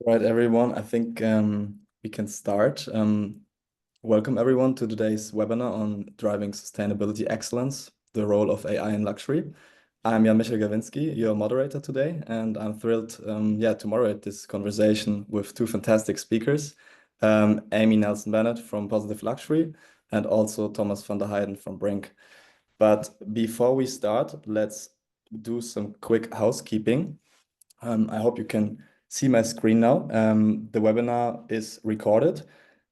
Right, everyone. I think we can start. Welcome everyone to today's webinar on driving sustainability excellence, the role of AI in luxury. I'm Jan-Michael Gawinski, your moderator today, and I'm thrilled, to moderate this conversation with two fantastic speakers, Amy Nelson-Bennett from Positive Luxury, and also Thomas van der Heijden from Briink. But before we start, let's do some quick housekeeping. I hope you can see my screen now. The webinar is recorded,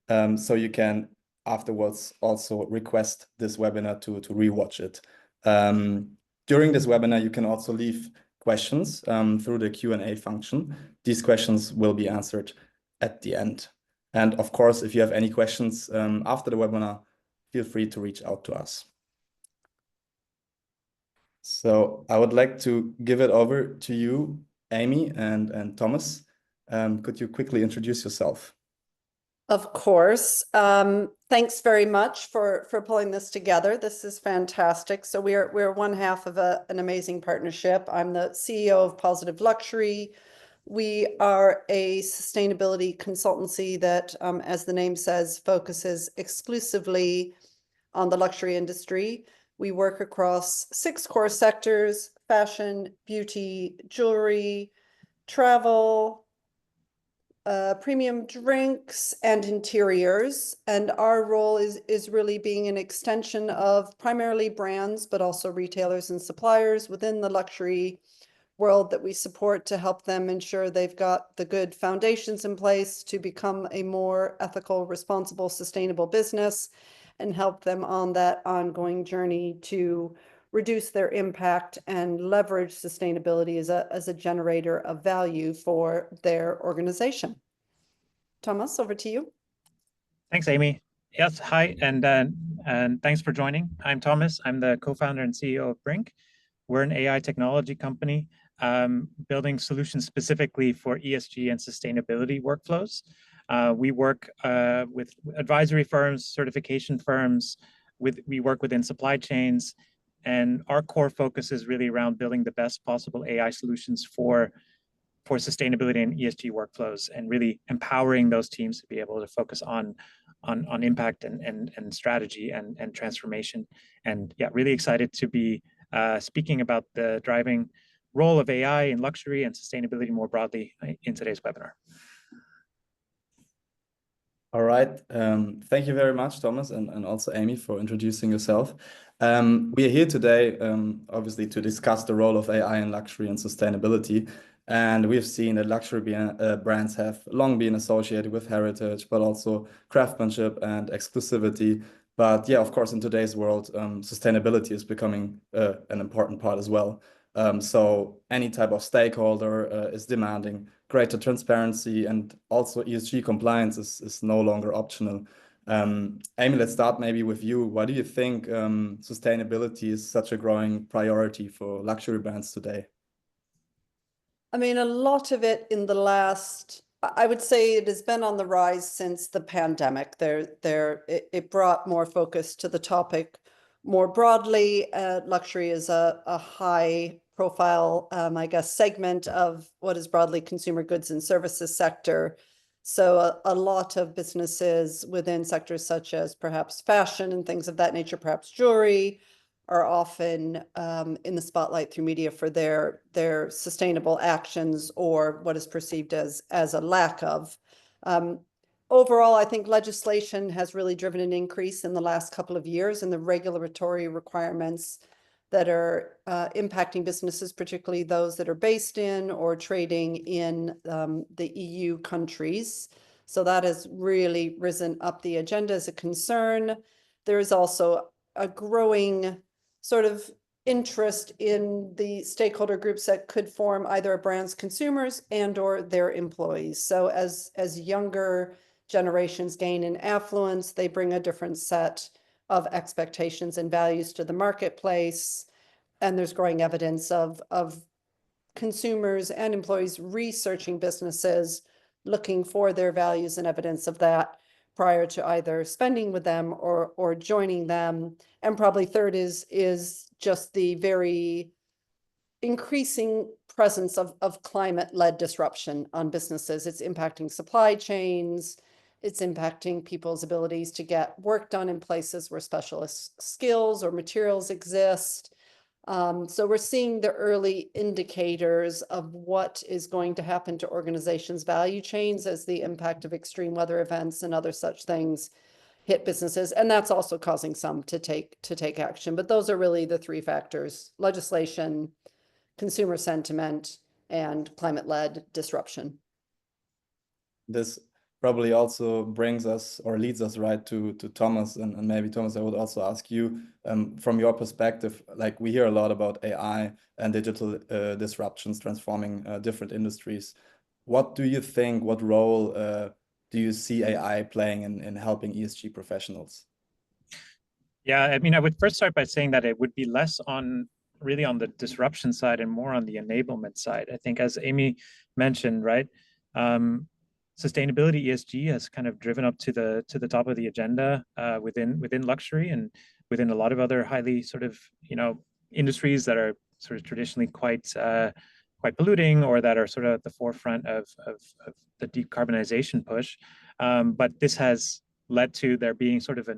so you can afterwards also request this webinar to rewatch it. During this webinar, you can also leave questions through the Q&A function. These questions will be answered at the end. And of course, if you have any questions after the webinar, feel free to reach out to us. So I would like to give it over to you, Amy and Thomas. Could you quickly introduce yourself? Of course. Thanks very much for pulling this together. This is fantastic. So we're one half of an amazing partnership. I'm the CEO of Positive Luxury. We are a sustainability consultancy that, as the name says, focuses exclusively on the luxury industry. We work across 6 core sectors: fashion, beauty, jewelry, travel, premium drinks, and interiors. And our role is really being an extension of primarily brands, but also retailers and suppliers within the luxury world that we support to help them ensure they've got the good foundations in place to become a more ethical, responsible, sustainable business, and help them on that ongoing journey to reduce their impact and leverage sustainability as a generator of value for their organization. Thomas, over to you. Thanks, Amy. Yes, hi, and thanks for joining. I'm Thomas. I'm the co-founder and CEO of Briink. We're an AI technology company building solutions specifically for ESG and sustainability workflows. We work with advisory firms, certification firms. We work within supply chains, and our core focus is really around building the best possible AI solutions for sustainability and ESG workflows, and really empowering those teams to be able to focus on impact and strategy and transformation. And yeah, really excited to be speaking about the driving role of AI in luxury and sustainability more broadly in today's webinar. All right. Thank you very much, Thomas, and also Amy, for introducing yourself. We are here today, obviously, to discuss the role of AI in luxury and sustainability. And we've seen that luxury brands have long been associated with heritage, but also craftsmanship and exclusivity. But yeah, of course, in today's world, sustainability is becoming an important part as well. So any type of stakeholder is demanding greater transparency, and also ESG compliance is no longer optional. Amy, let's start maybe with you. Why do you think sustainability is such a growing priority for luxury brands today? I mean, a lot of it in the last, I would say it has been on the rise since the pandemic. It brought more focus to the topic more broadly. Luxury is a high profile, I guess, segment of what is broadly consumer goods and services sector. So a lot of businesses within sectors such as perhaps fashion and things of that nature, perhaps jewelry, are often in the spotlight through media for their sustainable actions, or what is perceived as a lack of. Overall, I think legislation has really driven an increase in the last couple of years in the regulatory requirements that are impacting businesses, particularly those that are based in or trading in the EU countries. So that has really risen up the agenda as a concern. There is also a growing sort of interest in the stakeholder groups that could form either a brand's consumers and or their employees. So as younger generations gain in affluence, they bring a different set of expectations and values to the marketplace. And there's growing evidence of consumers and employees researching businesses, looking for their values and evidence of that prior to either spending with them or joining them. And probably third is just the very increasing presence of climate-led disruption on businesses. It's impacting supply chains. It's impacting people's abilities to get work done in places where specialist skills or materials exist. So we're seeing the early indicators of what is going to happen to organizations' value chains as the impact of extreme weather events and other such things hit businesses. And that's also causing some to take action. But those are really the three factors: legislation, consumer sentiment, and climate-led disruption. This probably also brings us or leads us right to Thomas, and maybe Thomas, I would also ask you, from your perspective, like we hear a lot about AI and digital disruptions transforming different industries. What do you think, what role do you see AI playing in helping ESG professionals? Yeah, I mean, I would first start by saying that it would be less on really on the disruption side and more on the enablement side. I think, as Amy mentioned, right, sustainability ESG has kind of driven up to the top of the agenda within luxury and within a lot of other highly sort of industries that are sort of traditionally quite polluting, or that are sort of at the forefront of the decarbonization push. But this has led to there being sort of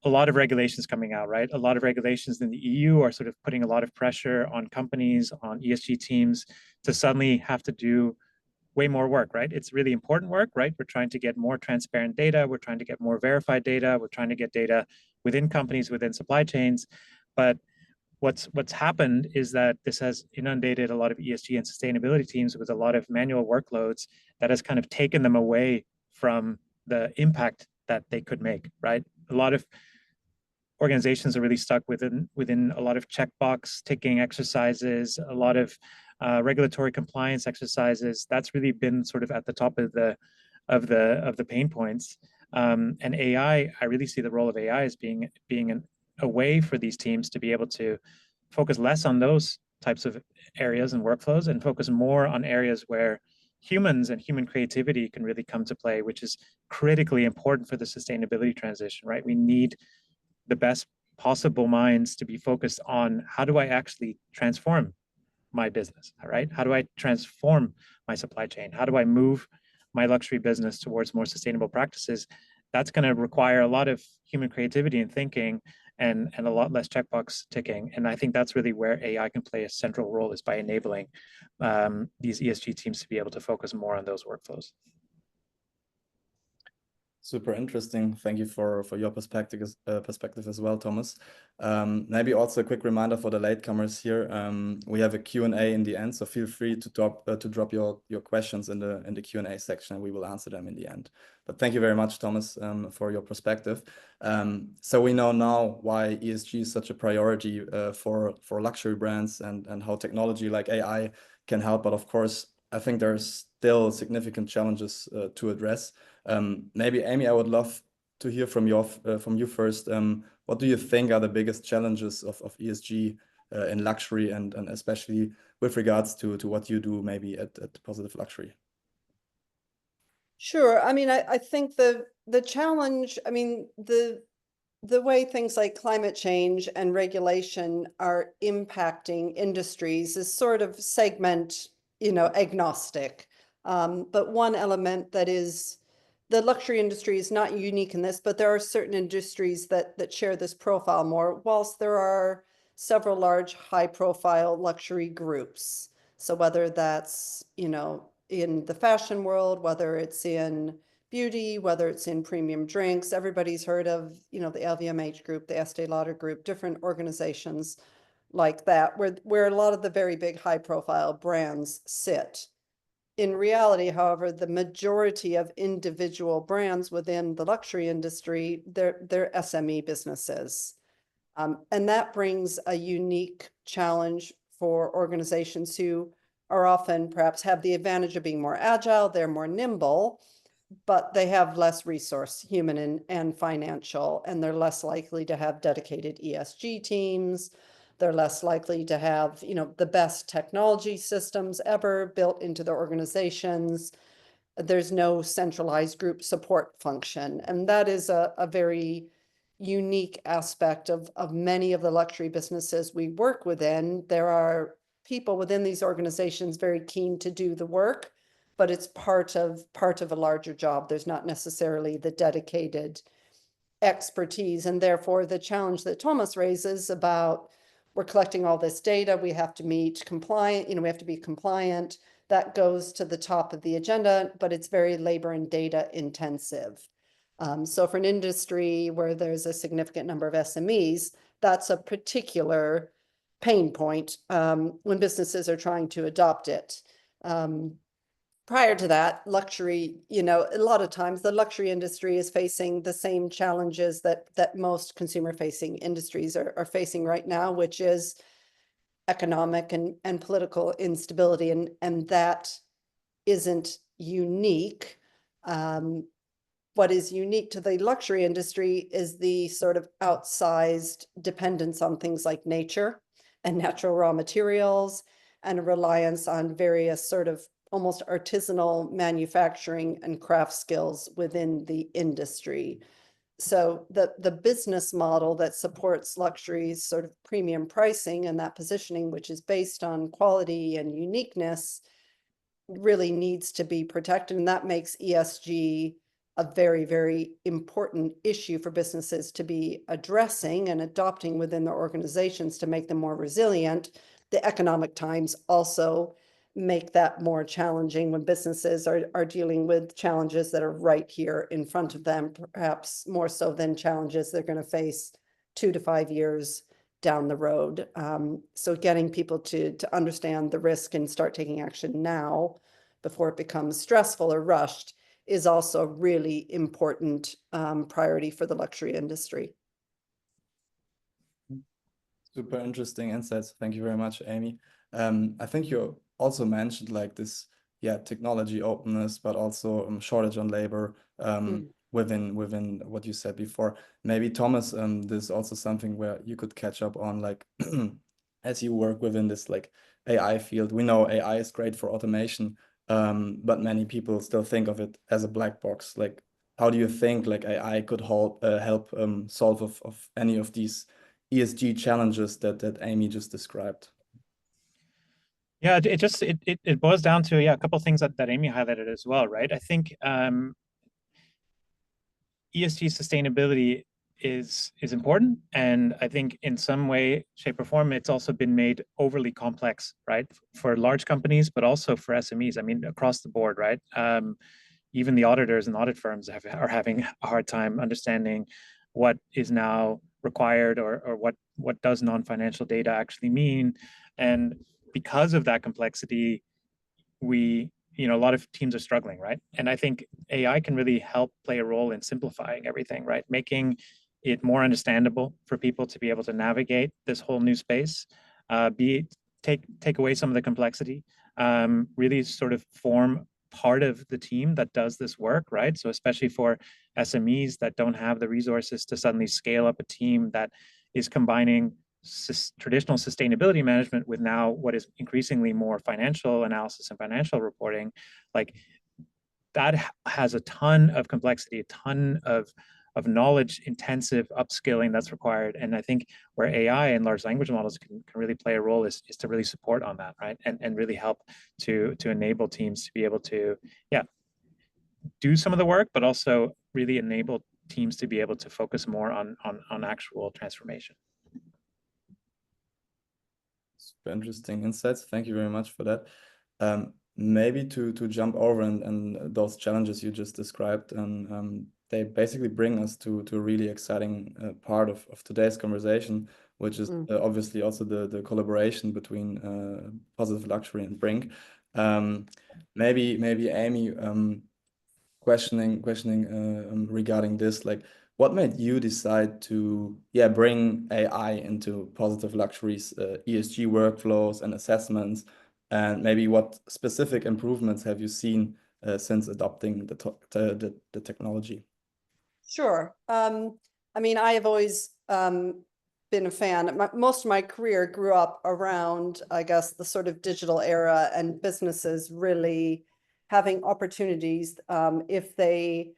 a lot of regulations coming out, right? A lot of regulations in the EU are sort of putting a lot of pressure on companies, on ESG teams to suddenly have to do way more work, right? It's really important work, right? We're trying to get more transparent data. We're trying to get more verified data. We're trying to get data within companies, within supply chains. But what's happened is that this has inundated a lot of ESG and sustainability teams with a lot of manual workloads that has kind of taken them away from the impact that they could make, right? A lot of organizations are really stuck within a lot of checkbox ticking exercises, a lot of regulatory compliance exercises. That's really been sort of at the top of the pain points. And AI, I really see the role of AI as being a way for these teams to be able to focus less on those types of areas and workflows and focus more on areas where humans and human creativity can really come to play, which is critically important for the sustainability transition, right? We need the best possible minds to be focused on how do I actually transform my business, all right? How do I transform my supply chain? How do I move my luxury business towards more sustainable practices? That's going to require a lot of human creativity and thinking and a lot less checkbox ticking. And I think that's really where AI can play a central role, is by enabling these ESG teams to be able to focus more on those workflows. Super interesting. Thank you for your perspective as well, Thomas. Maybe also a quick reminder for the latecomers here. We have a Q&A in the end, so feel free to drop your questions in the Q&A section, and we will answer them in the end. But thank you very much, Thomas, for your perspective. So we know now why ESG is such a priority for luxury brands, and how technology like AI can help. But of course, I think there's still significant challenges to address. Maybe Amy, I would love to hear from you first. What do you think are the biggest challenges of ESG in luxury, and especially with regards to what you do maybe at Positive Luxury? Sure. I mean, I think the challenge, I mean, the way things like climate change and regulation are impacting industries is sort of segment, agnostic. But one element that is, the luxury industry is not unique in this, but there are certain industries that share this profile more, whilst there are several large high-profile luxury groups. So whether that's, in the fashion world, whether it's in beauty, whether it's in premium drinks, everybody's heard of, the LVMH group, the Estee Lauder group, different organizations like that, where a lot of the very big high-profile brands sit. In reality, however, the majority of individual brands within the luxury industry, they're SME businesses. And that brings a unique challenge for organizations who are often perhaps have the advantage of being more agile, they're more nimble, but they have less resource, human and financial, and they're less likely to have dedicated ESG teams. They're less likely to have, the best technology systems ever built into their organizations. There's no centralized group support function. And that is a very unique aspect of many of the luxury businesses we work within. There are people within these organizations very keen to do the work, but it's part of a larger job. There's not necessarily the dedicated expertise, and therefore the challenge that Tomas raises about we're collecting all this data, we have to meet compliant, we have to be compliant, that goes to the top of the agenda, but it's very labor and data intensive. So for an industry where there's a significant number of SMEs, that's a particular pain point when businesses are trying to adopt it. Prior to that, luxury, a lot of times the luxury industry is facing the same challenges that most consumer-facing industries are facing right now, which is economic and political instability, and that isn't unique. What is unique to the luxury industry is the sort of outsized dependence on things like nature and natural raw materials, and a reliance on various sort of almost artisanal manufacturing and craft skills within the industry. So the business model that supports luxury's sort of premium pricing and that positioning, which is based on quality and uniqueness, really needs to be protected. And that makes ESG a very, very important issue for businesses to be addressing and adopting within their organizations to make them more resilient. The economic times also make that more challenging when businesses are dealing with challenges that are right here in front of them, perhaps more so than challenges they're going to face 2 to 5 years down the road. So getting people to understand the risk and start taking action now before it becomes stressful or rushed is also a really important priority for the luxury industry. Super interesting insights. Thank you very much, Amy. I think you also mentioned like this, technology openness, but also shortage on labor within what you said before. Maybe Thomas, this is also something where you could catch up on, like as you work within this like AI field. We know AI is great for automation, but many people still think of it as a black box. Like, how do you think like AI could help solve of any of these ESG challenges that Amy just described? Yeah, it boils down to a couple of things that Amy highlighted as well, right? I think ESG sustainability is important, and I think in some way, shape, or form, it's also been made overly complex, right, for large companies, but also for SMEs. I mean, across the board, right? Even the auditors and audit firms are having a hard time understanding what is now required, or what does non-financial data actually mean. And because of that complexity, a lot of teams are struggling, right? And I think AI can really help play a role in simplifying everything, right? Making it more understandable for people to be able to navigate this whole new space, take away some of the complexity, really sort of form part of the team that does this work, right? So especially for SMEs that don't have the resources to suddenly scale up a team that is combining traditional sustainability management with now what is increasingly more financial analysis and financial reporting, like that has a ton of complexity, a ton of knowledge intensive upskilling that's required. And I think where AI and large language models can really play a role is to really support on that, right? And really help to enable teams to be able to, do some of the work, but also really enable teams to be able to focus more on actual transformation. Super interesting insights. Thank you very much for that. Maybe to jump over and those challenges you just described, and they basically bring us to a really exciting part of today's conversation, which is obviously also the collaboration between Positive Luxury and Briink. Maybe Amy, questioning regarding this, like, what made you decide to bring AI into Positive Luxury's ESG workflows and assessments, and maybe what specific improvements have you seen since adopting the technology? Sure. I mean, I have always been a fan. Most of my career grew up around, I guess, the sort of digital era, and businesses really having opportunities if they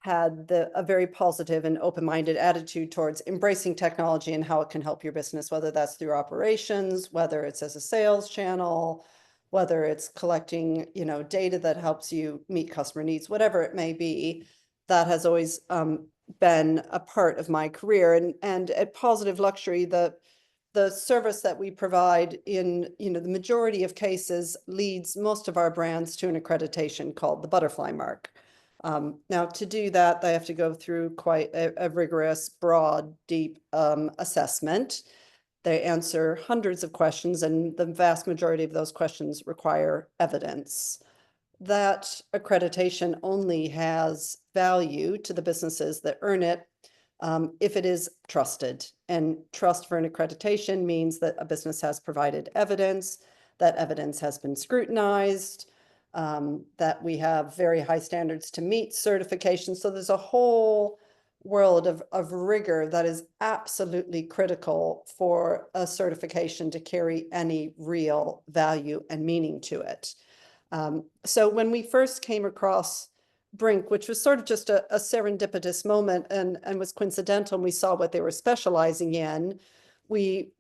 had a very positive and open-minded attitude towards embracing technology and how it can help your business, whether that's through operations, whether it's as a sales channel, whether it's collecting, data that helps you meet customer needs, whatever it may be. That has always been a part of my career. And at Positive Luxury, the service that we provide in, the majority of cases leads most of our brands to an accreditation called the Butterfly Mark. Now, to do that, they have to go through quite a rigorous, broad, deep assessment. They answer hundreds of questions, and the vast majority of those questions require evidence. That accreditation only has value to the businesses that earn it if it is trusted. And trust for an accreditation means that a business has provided evidence, that evidence has been scrutinized, that we have very high standards to meet certification. So there's a whole world of rigor that is absolutely critical for a certification to carry any real value and meaning to it. So when we first came across Briink, which was sort of just a serendipitous moment and was coincidental, and we saw what they were specializing in, we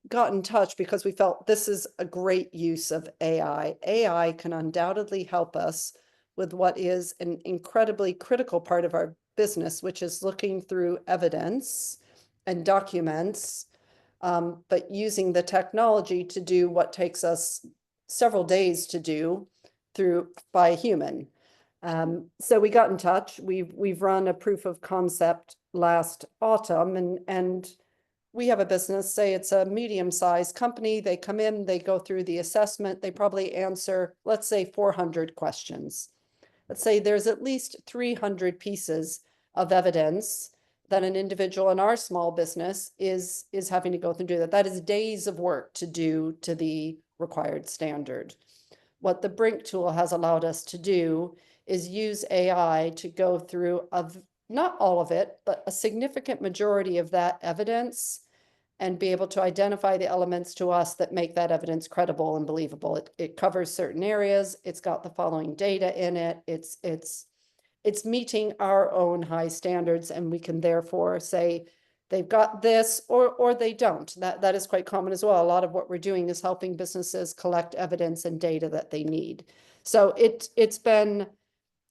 got in touch because we felt this is a great use of AI. AI can undoubtedly help us with what is an incredibly critical part of our business, which is looking through evidence and documents, but using the technology to do what takes us several days to do by a human. So we got in touch. We've run a proof of concept last autumn, and we have a business, say it's a medium-sized company. They come in, they go through the assessment, they probably answer, let's say, 400 questions. Let's say there's at least 300 pieces of evidence that an individual in our small business is having to go through and do that. That is days of work to do to the required standard. What the Briink tool has allowed us to do is use AI to go through not all of it, but a significant majority of that evidence and be able to identify the elements to us that make that evidence credible and believable. It covers certain areas. It's got the following data in it. It's meeting our own high standards, and we can therefore say they've got this or they don't. That is quite common as well. A lot of what we're doing is helping businesses collect evidence and data that they need. So it's been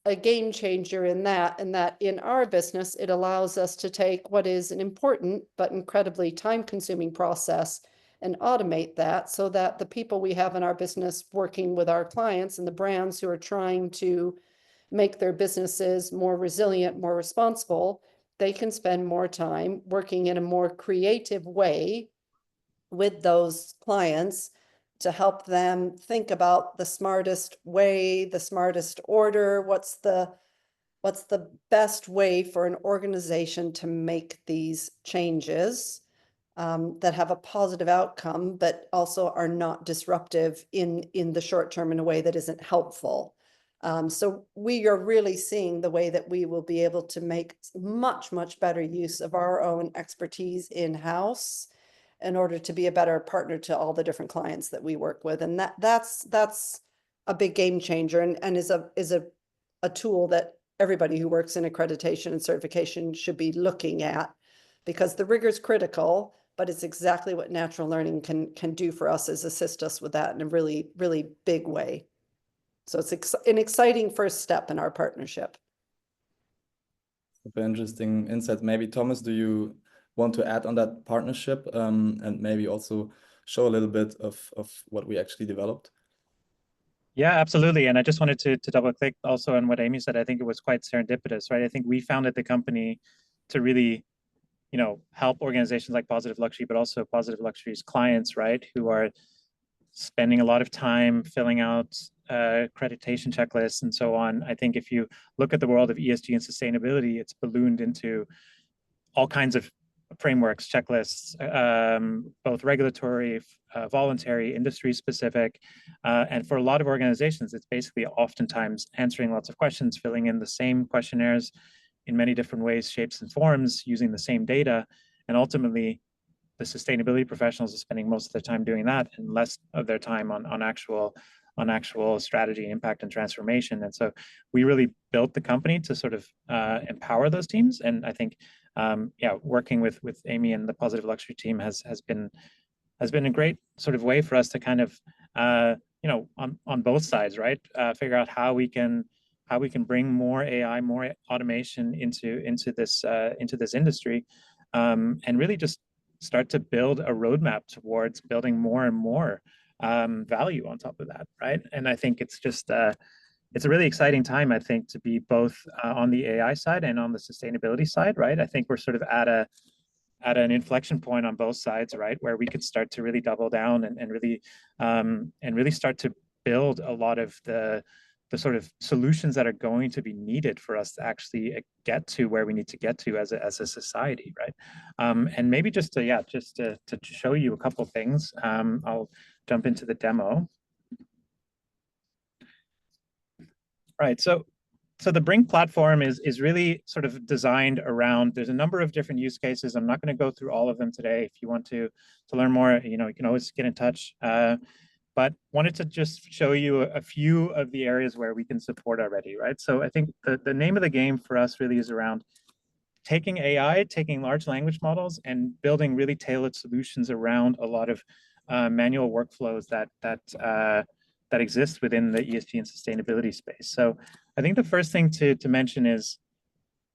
a game changer in that in our business, it allows us to take what is an important but incredibly time-consuming process and automate that so that the people we have in our business working with our clients and the brands who are trying to make their businesses more resilient, more responsible, they can spend more time working in a more creative way with those clients to help them think about the smartest way, the smartest order, what's the best way for an organization to make these changes that have a positive outcome, but also are not disruptive in the short term in a way that isn't helpful. So we are really seeing the way that we will be able to make much, much better use of our own expertise in-house in order to be a better partner to all the different clients that we work with. And that's a big game changer and is a tool that everybody who works in accreditation and certification should be looking at, because the rigor is critical, but it's exactly what natural learning can do for us, is assist us with that in a really, really big way. So it's an exciting first step in our partnership. Super interesting insight. Maybe Thomas, do you want to add on that partnership and maybe also show a little bit of what we actually developed? Yeah, absolutely. And I just wanted to double click also on what Amy said. I think it was quite serendipitous, right? I think we founded the company to really, help organizations like Positive Luxury, but also Positive Luxury's clients, right, who are spending a lot of time filling out accreditation checklists and so on. I think if you look at the world of ESG and sustainability, it's ballooned into all kinds of frameworks, checklists, both regulatory, voluntary, industry specific. And for a lot of organizations, it's basically oftentimes answering lots of questions, filling in the same questionnaires in many different ways, shapes, and forms, using the same data. And ultimately, the sustainability professionals are spending most of their time doing that and less of their time on actual actual strategy, impact, and transformation. And so we really built the company to sort of empower those teams. And I think, yeah, working with Amy and the Positive Luxury team has been a great sort of way for us to kind of, you know, on both sides, right? Figure out how we can bring more AI, more automation into this industry, and really just start to build a roadmap towards building more and more value on top of that, right? And I think it's just it's a really exciting time, I think, to be both on the AI side and on the sustainability side, right? I think we're sort of at an inflection point on both sides, right, where we could start to really double down and really start to build a lot of the sort of solutions that are going to be needed for us to actually get to where we need to get to as a society, right? And maybe just to show you a couple of things, I'll jump into the demo. Right, so the Briink platform is really sort of designed around, there's a number of different use cases. I'm not going to go through all of them today. If you want to learn more, you know, you can always get in touch. But wanted to just show you a few of the areas where we can support already, right? So I think the name of the game for us really is around taking AI, taking large language models, and building really tailored solutions around a lot of manual workflows that exist within the ESG and sustainability space. So I think the first thing to mention is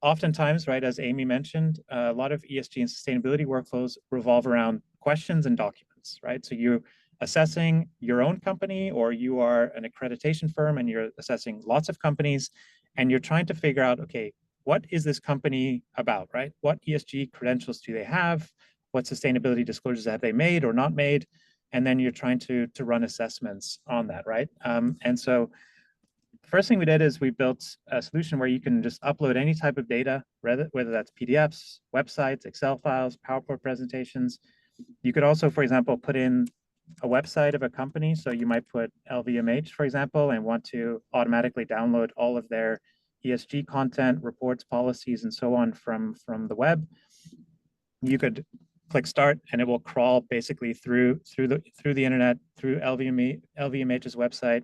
oftentimes, right, as Amy mentioned, a lot of ESG and sustainability workflows revolve around questions and documents, right? So you're assessing your own company, or you are an accreditation firm and you're assessing lots of companies, and you're trying to figure out, okay, what is this company about, right? What ESG credentials do they have? What sustainability disclosures have they made or not made? And then you're trying to run assessments on that, right? And so the first thing we did is we built a solution where you can just upload any type of data, whether that's PDFs, websites, Excel files, PowerPoint presentations. You could also, for example, put in a website of a company. So you might put LVMH, for example, and want to automatically download all of their ESG content, reports, policies, and so on from the web. You could click start, and it will crawl basically through the internet, through LVMH's website,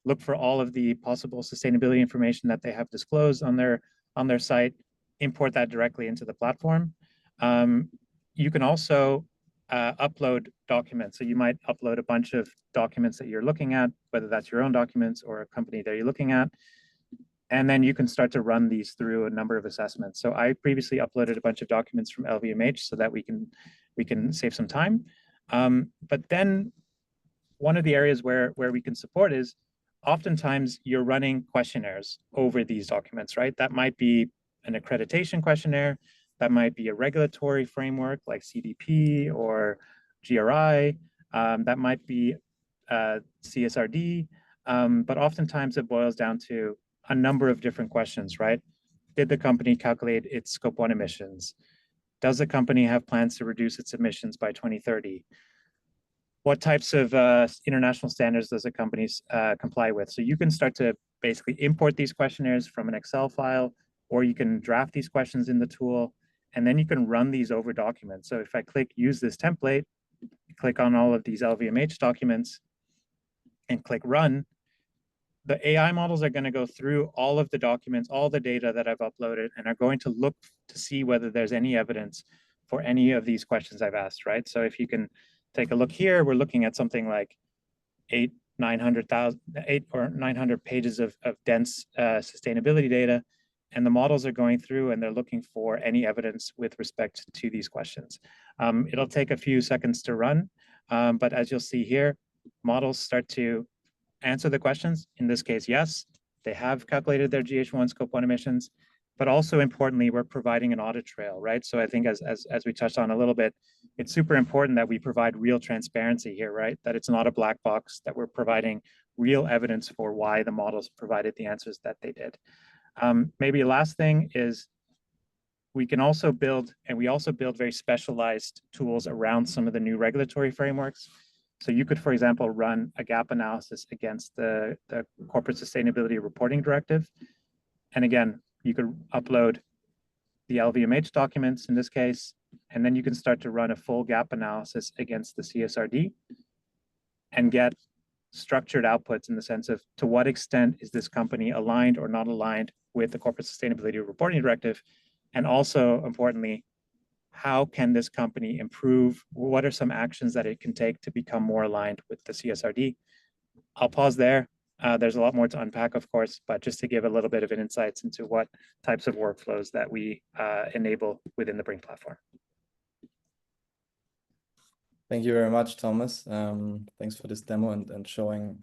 look for all of the possible sustainability information that they have disclosed on their site, import that directly into the platform. You can also upload documents. So you might upload a bunch of documents that you're looking at, whether that's your own documents or a company that you're looking at. And then you can start to run these through a number of assessments. So I previously uploaded a bunch of documents from LVMH so that we can save some time. But then one of the areas where we can support is oftentimes you're running questionnaires over these documents, right? That might be an accreditation questionnaire. That might be a regulatory framework like CDP or GRI. That might be CSRD. But oftentimes it boils down to a number of different questions, right? Did the company calculate its scope 1 emissions? Does the company have plans to reduce its emissions by 2030? What types of international standards does the company comply with? So you can start to basically import these questionnaires from an Excel file, or you can draft these questions in the tool, and then you can run these over documents. So if I click use this template, click on all of these LVMH documents and click run, the AI models are going to go through all of the documents, all the data that I've uploaded, and are going to look to see whether there's any evidence for any of these questions I've asked, right? So if you can take a look here, we're looking at something like 800 or 900 pages of dense sustainability data, and the models are going through and they're looking for any evidence with respect to these questions. It'll take a few seconds to run, but as you'll see here, models start to answer the questions. In this case, yes, they have calculated their GH1 scope 1 emissions, but also importantly, we're providing an audit trail, right? So I think as we touched on a little bit, it's super important that we provide real transparency here, right? That it's not a black box, that we're providing real evidence for why the models provided the answers that they did. Maybe a last thing is we can also build, and we also build very specialized tools around some of the new regulatory frameworks. So you could, for example, run a gap analysis against the Corporate Sustainability Reporting Directive. And again, you could upload the LVMH documents in this case, and then you can start to run a full gap analysis against the CSRD and get structured outputs in the sense of to what extent is this company aligned or not aligned with the Corporate Sustainability Reporting Directive? And also, importantly, how can this company improve? What are some actions that it can take to become more aligned with the CSRD? I'll pause there. There's a lot more to unpack, of course, but just to give a little bit of an insights into what types of workflows that we enable within the Briink platform. Thank you very much, Thomas. Thanks for this demo and showing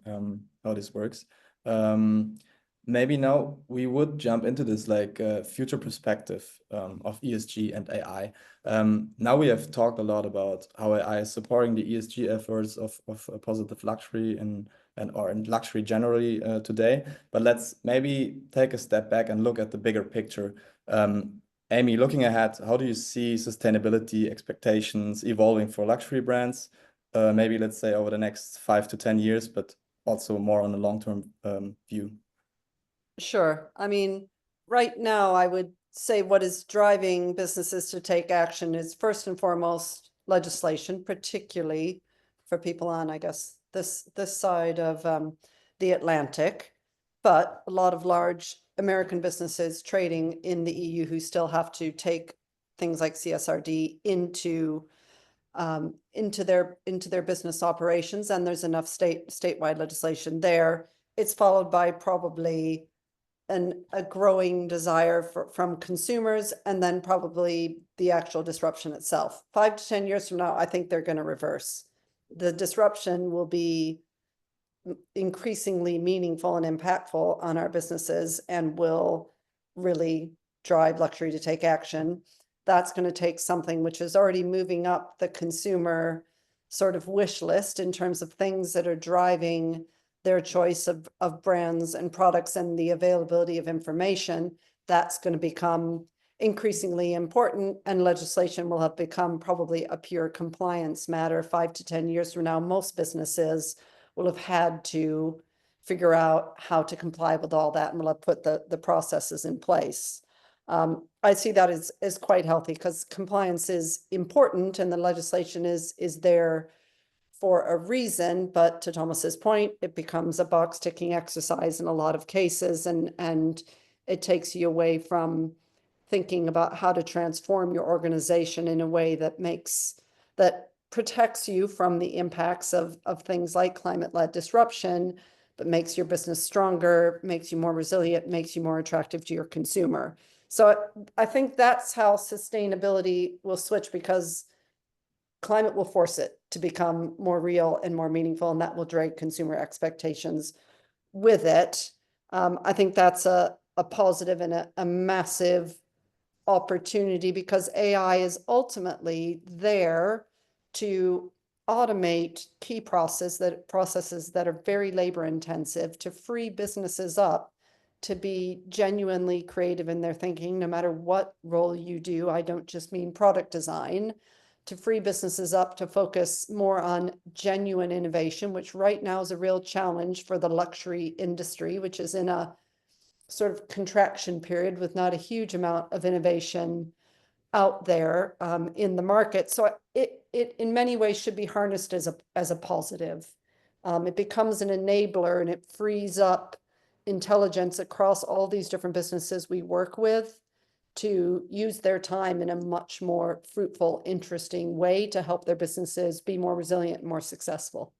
how this works. Maybe now we would jump into this like future perspective of ESG and AI. Now we have talked a lot about how AI is supporting the ESG efforts of positive luxury and luxury generally today. But let's maybe take a step back and look at the bigger picture. Amy, looking ahead, how do you see sustainability expectations evolving for luxury brands? Maybe let's say over the next 5 to 10 years, but also more on a long-term view. Sure. I mean, right now, I would say what is driving businesses to take action is first and foremost legislation, particularly for people on, I guess, this side of the Atlantic, but a lot of large American businesses trading in the EU who still have to take things like CSRD into their business operations, and there's enough statewide legislation there. It's followed by probably a growing desire from consumers, and then probably the actual disruption itself. 5 to 10 years from now, I think they're going to reverse. The disruption will be increasingly meaningful and impactful on our businesses and will really drive luxury to take action. That's going to take something which is already moving up the consumer sort of wish list in terms of things that are driving their choice of brands and products and the availability of information. That's going to become increasingly important, and legislation will have become probably a pure compliance matter. 5 to 10 years from now, most businesses will have had to figure out how to comply with all that, and will have put the processes in place. I see that as quite healthy, because compliance is important and the legislation is there for a reason, but to Thomas's point, it becomes a box ticking exercise in a lot of cases, and it takes you away from thinking about how to transform your organization in a way that protects you from the impacts of things like climate-led disruption, but makes your business stronger, makes you more resilient, makes you more attractive to your consumer. So I think that's how sustainability will switch, because climate will force it to become more real and more meaningful, and that will drag consumer expectations with it. I think that's a positive and a massive opportunity, because AI is ultimately there to automate key processes that are very labor intensive, to free businesses up to be genuinely creative in their thinking, no matter what role you do. I don't just mean product design. To free businesses up to focus more on genuine innovation, which right now is a real challenge for the luxury industry, which is in a sort of contraction period with not a huge amount of innovation out there in the market. So it in many ways should be harnessed as a positive. It becomes an enabler, and it frees up intelligence across all these different businesses we work with to use their time in a much more fruitful, interesting way to help their businesses be more resilient and more successful.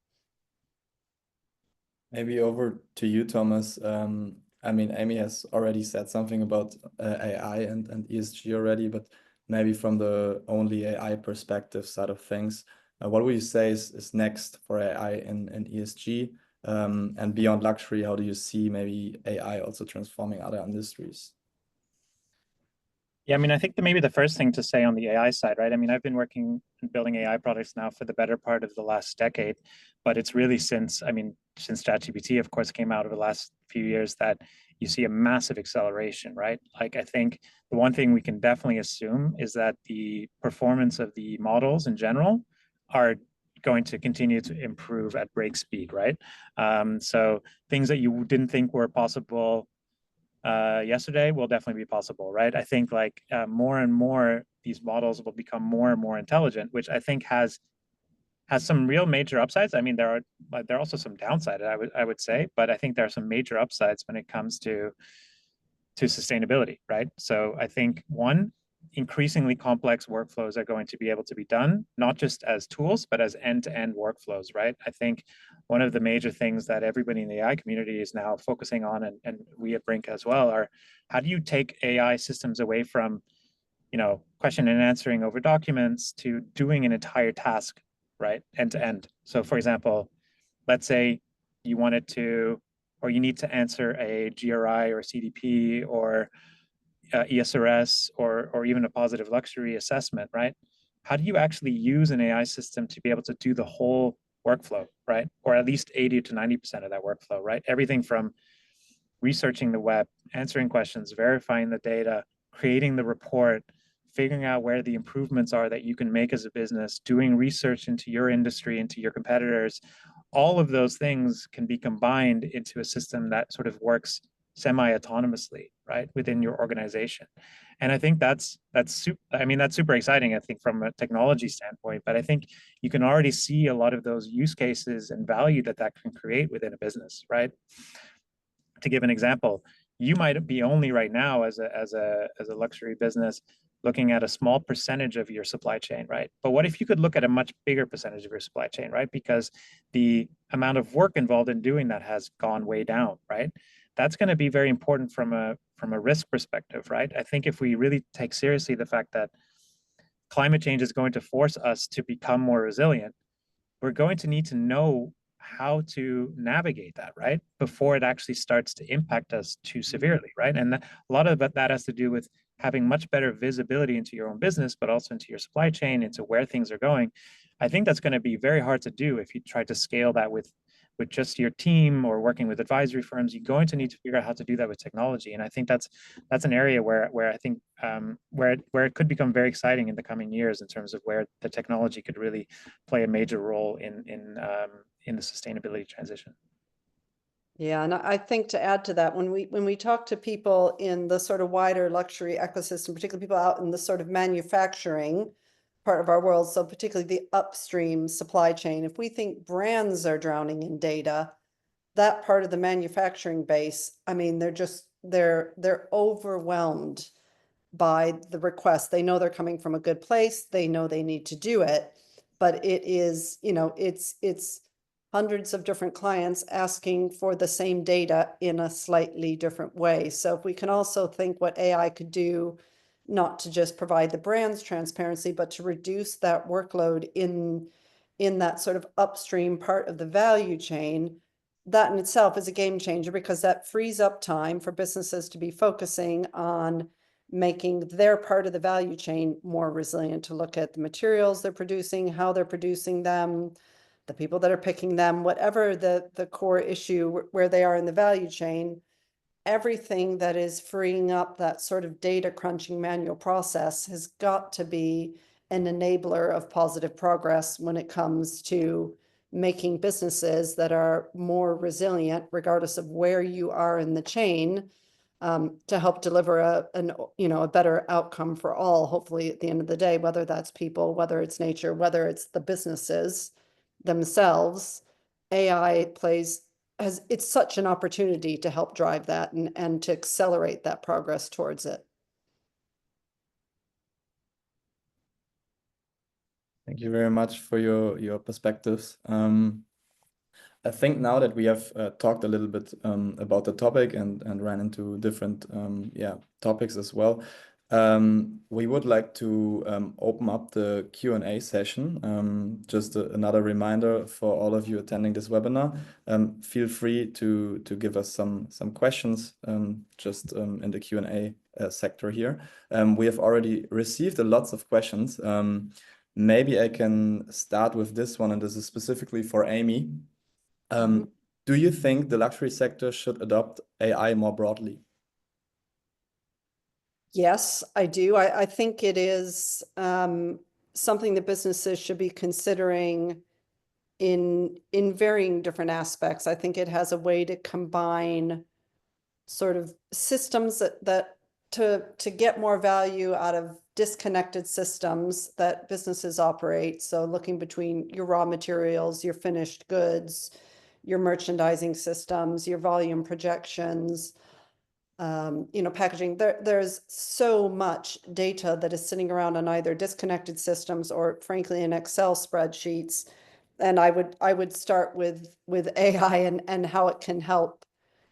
Maybe over to you, Thomas. I mean, Amy has already said something about AI and ESG already, but maybe from the only AI perspective side of things, what would you say is next for AI and ESG? And beyond luxury, how do you see maybe AI also transforming other industries? Yeah, I mean, I think that maybe the first thing to say on the AI side, right? I mean, I've been working and building AI products now for the better part of the last decade, but it's really since ChatGPT, of course, came out over the last few years that you see a massive acceleration, right? Like, I think the one thing we can definitely assume is that the performance of the models in general are going to continue to improve at break speed, right? So things that you didn't think were possible yesterday will definitely be possible, right? I think like more and more these models will become more and more intelligent, which I think has has some real major upsides. I mean, there are also some downsides, I would say, but I think there are some major upsides when it comes to sustainability, right? So I think one, increasingly complex workflows are going to be able to be done, not just as tools, but as end-to-end workflows, right? I think one of the major things that everybody in the AI community is now focusing on, and we at Briink as well, are how do you take AI systems away from, question and answering over documents to doing an entire task, right? End to end. So for example, let's say you wanted to, or you need to answer a GRI or CDP or ESRS or even a positive luxury assessment, right? How do you actually use an AI system to be able to do the whole workflow, right? Or at least 80 to 90% of that workflow, right? Everything from researching the web, answering questions, verifying the data, creating the report, figuring out where the improvements are that you can make as a business, doing research into your industry, into your competitors. All of those things can be combined into a system that sort of works semi-autonomously, right, within your organization. And I think that's super exciting, I think, from a technology standpoint, but I think you can already see a lot of those use cases and value that can create within a business, right? To give an example, you might be only right now as a luxury business looking at a small percentage of your supply chain, right? But what if you could look at a much bigger percentage of your supply chain, right? Because the amount of work involved in doing that has gone way down, right? That's going to be very important from a risk perspective, right? I think if we really take seriously the fact that climate change is going to force us to become more resilient, we're going to need to know how to navigate that, right? Before it actually starts to impact us too severely, right? And a lot of that has to do with having much better visibility into your own business, but also into your supply chain, into where things are going. I think that's going to be very hard to do if you try to scale that with just your team or working with advisory firms. You're going to need to figure out how to do that with technology. And I think that's an area where I think where it could become very exciting in the coming years in terms of where the technology could really play a major role in the sustainability transition. Yeah, and I think to add to that, when we talk to people in the sort of wider luxury ecosystem, particularly people out in the sort of manufacturing part of our world, so particularly the upstream supply chain, if we think brands are drowning in data, that part of the manufacturing base, I mean, they're overwhelmed by the request. They know they're coming from a good place. They know they need to do it, but it is, it's hundreds of different clients asking for the same data in a slightly different way. So if we can also think what AI could do, not to just provide the brand's transparency, but to reduce that workload in that sort of upstream part of the value chain, that in itself is a game changer, because that frees up time for businesses to be focusing on making their part of the value chain more resilient, to look at the materials they're producing, how they're producing them, the people that are picking them, whatever the core issue where they are in the value chain. Everything that is freeing up that sort of data crunching manual process has got to be an enabler of positive progress when it comes to making businesses that are more resilient, regardless of where you are in the chain, to help deliver a better outcome for all, hopefully at the end of the day, whether that's people, whether it's nature, whether it's the businesses themselves. AI it's such an opportunity to help drive that and to accelerate that progress towards it. Thank you very much for your perspectives. I think now that we have talked a little bit about the topic and ran into different topics as well, we would like to open up the Q&A session. Just another reminder for all of you attending this webinar. Feel free to give us some questions just in the Q&A sector here. We have already received lots of questions. Maybe I can start with this one, and this is specifically for Amy. Do you think the luxury sector should adopt AI more broadly? Yes, I do. I think it is something that businesses should be considering in varying different aspects. I think it has a way to combine sort of systems that to get more value out of disconnected systems that businesses operate. So looking between your raw materials, your finished goods, your merchandising systems, your volume projections, packaging. There's so much data that is sitting around on either disconnected systems or frankly in Excel spreadsheets. And I would start with AI and how it can help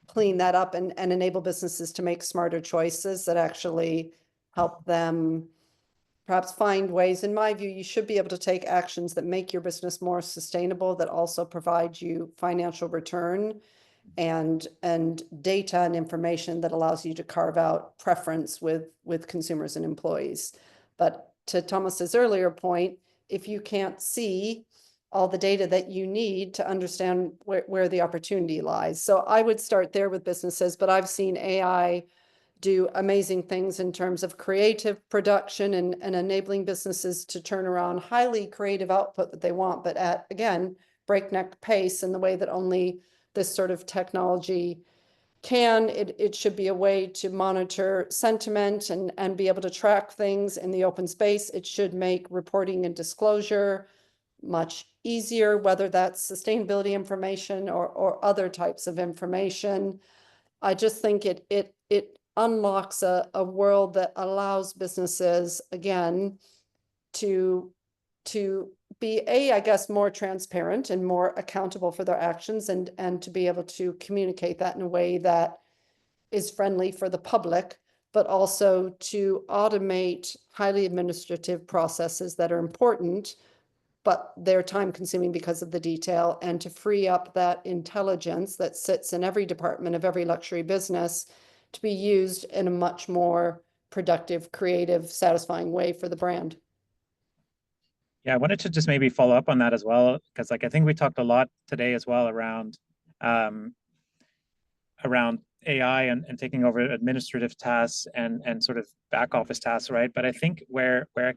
clean that up and enable businesses to make smarter choices that actually help them perhaps find ways. In my view, you should be able to take actions that make your business more sustainable, that also provide you financial return and data and information that allows you to carve out preference with consumers and employees. But to Thomas's earlier point, if you can't see all the data that you need to understand where the opportunity lies. So I would start there with businesses, but I've seen AI do amazing things in terms of creative production and enabling businesses to turn around highly creative output that they want, but at, again, breakneck pace in the way that only this sort of technology can. It should be a way to monitor sentiment and be able to track things in the open space. It should make reporting and disclosure much easier, whether that's sustainability information or other types of information. I just think it unlocks a world that allows businesses, again, to be I guess, more transparent and more accountable for their actions and to be able to communicate that in a way that is friendly for the public, but also to automate highly administrative processes that are important, but they're time consuming because of the detail, and to free up that intelligence that sits in every department of every luxury business to be used in a much more productive, creative, satisfying way for the brand. Yeah, I wanted to just maybe follow up on that as well, because I think we talked a lot today as well around AI and taking over administrative tasks and sort of back office tasks, right? But I think where I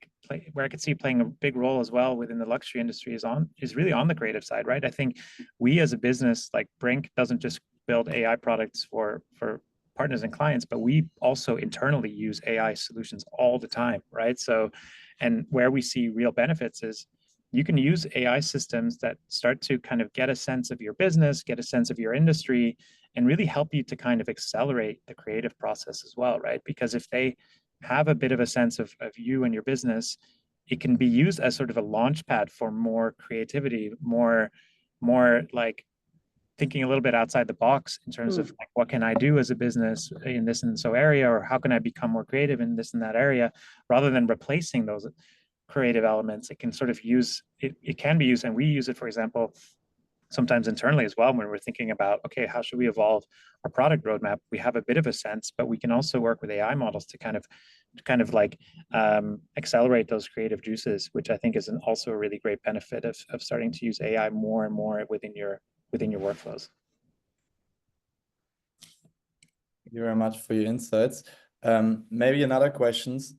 could see playing a big role as well within the luxury industry is really on the creative side, right? I think we as a business like Briink doesn't just build AI products for partners and clients, but we also internally use AI solutions all the time, right? So, and where we see real benefits is you can use AI systems that start to kind of get a sense of your business, get a sense of your industry, and really help you to kind of accelerate the creative process as well, right? Because if they have a bit of a sense of you and your business, it can be used as sort of a launch pad for more creativity, more like thinking a little bit outside the box in terms of like, what can I do as a business in this and so area, or how can I become more creative in this and that area, rather than replacing those creative elements. It can sort of use, it can be used, and we use it, for example, sometimes internally as well, when we're thinking about, okay, how should we evolve our product roadmap? We have a bit of a sense, but we can also work with AI models to kind of like accelerate those creative juices, which I think is also a really great benefit of starting to use AI more and more within your workflows. Thank you very much for your insights. Maybe another questions.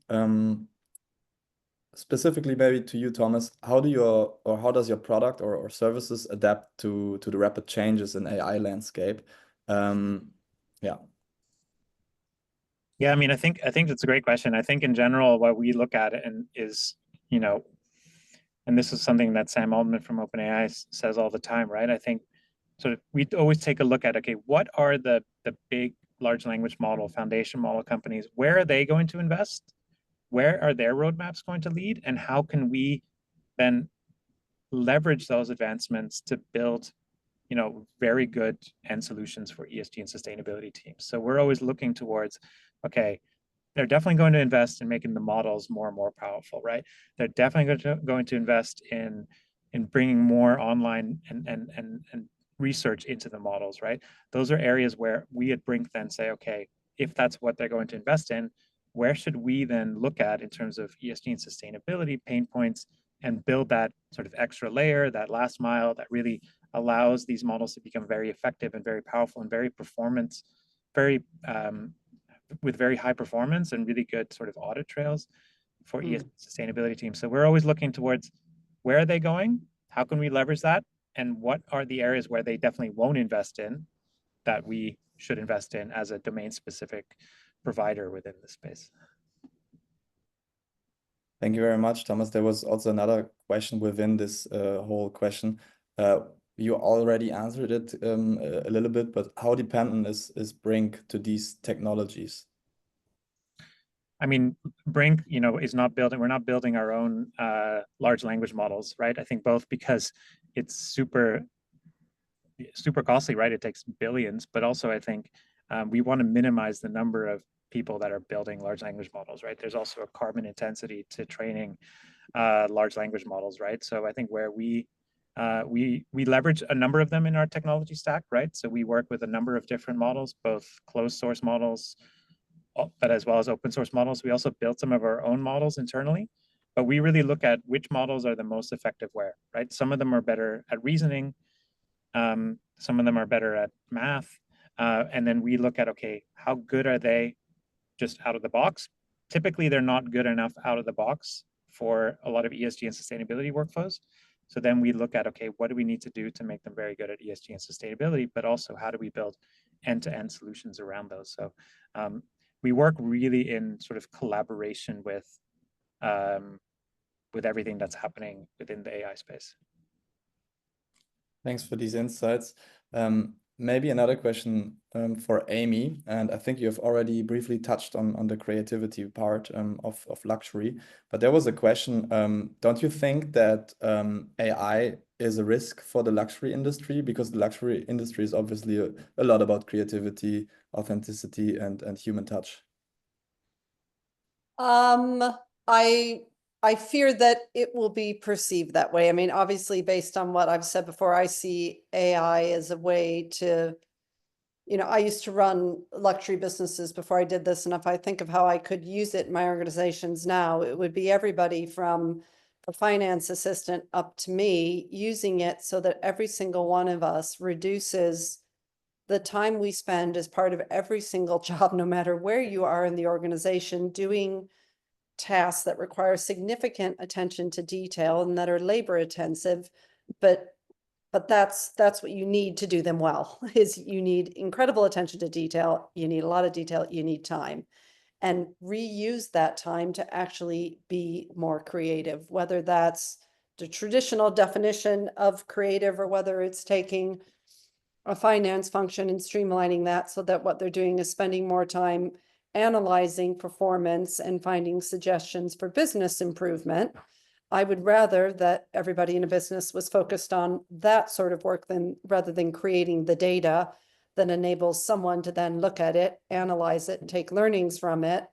Specifically maybe to you, Thomas, how does your product or services adapt to the rapid changes in AI landscape? Yeah. Yeah, I mean, I think that's a great question. I think in general, what we look at and is, and this is something that Sam Altman from OpenAI says all the time, right? I think sort of we always take a look at, okay, what are the big large language model, foundation model companies? Where are they going to invest? Where are their roadmaps going to lead? And how can we then leverage those advancements to build, very good end solutions for ESG and sustainability teams? So we're always looking towards, okay, they're definitely going to invest in making the models more and more powerful, right? They're definitely going to invest in bringing more online and research into the models, right? Those are areas where we at Briink then say, okay, if that's what they're going to invest in, where should we then look at in terms of ESG and sustainability pain points and build that sort of extra layer, that last mile that really allows these models to become very effective and very powerful and very performance, with very high performance and really good sort of audit trails for ESG sustainability teams. So we're always looking towards where are they going? How can we leverage that? And what are the areas where they definitely won't invest in that we should invest in as a domain specific provider within the space? Thank you very much, Thomas. There was also another question within this whole question. You already answered it a little bit, but how dependent is Briink to these technologies? I mean, Briink, is not building. We're not building our own large language models, right? I think both because it's super costly, right? It takes billions, but also I think we want to minimize the number of people that are building large language models, right? There's also a carbon intensity to training large language models, right? So I think where we leverage a number of them in our technology stack, right? So we work with a number of different models, both closed source models, but as well as open source models. We also built some of our own models internally, but we really look at which models are the most effective where, right? Some of them are better at reasoning, some of them are better at math, and then we look at, okay, how good are they just out of the box? Typically, they're not good enough out of the box for a lot of ESG and sustainability workflows. So then we look at, okay, what do we need to do to make them very good at ESG and sustainability, but also how do we build end-to-end solutions around those? So we work really in sort of collaboration with everything that's happening within the AI space. Thanks for these insights. Maybe another question for Amy, and I think you have already briefly touched on the creativity part of luxury, but there was a question, don't you think that AI is a risk for the luxury industry? Because the luxury industry is obviously a lot about creativity, authenticity, and human touch. I fear that it will be perceived that way. I mean, obviously, based on what I've said before, I see AI as a way to, I used to run luxury businesses before I did this. And if I think of how I could use it in my organizations now, it would be everybody from a finance assistant up to me using it so that every single one of us reduces the time we spend as part of every single job, no matter where you are in the organization, doing tasks that require significant attention to detail and that are labor intensive, but that's what you need to do them well, is you need incredible attention to detail, you need a lot of detail, you need time, and reuse that time to actually be more creative, whether that's the traditional definition of creative or whether it's taking a finance function and streamlining that so that what they're doing is spending more time analyzing performance and finding suggestions for business improvement. I would rather that everybody in a business was focused on that sort of work rather than creating the data that enables someone to then look at it, analyze it, and take learnings from it,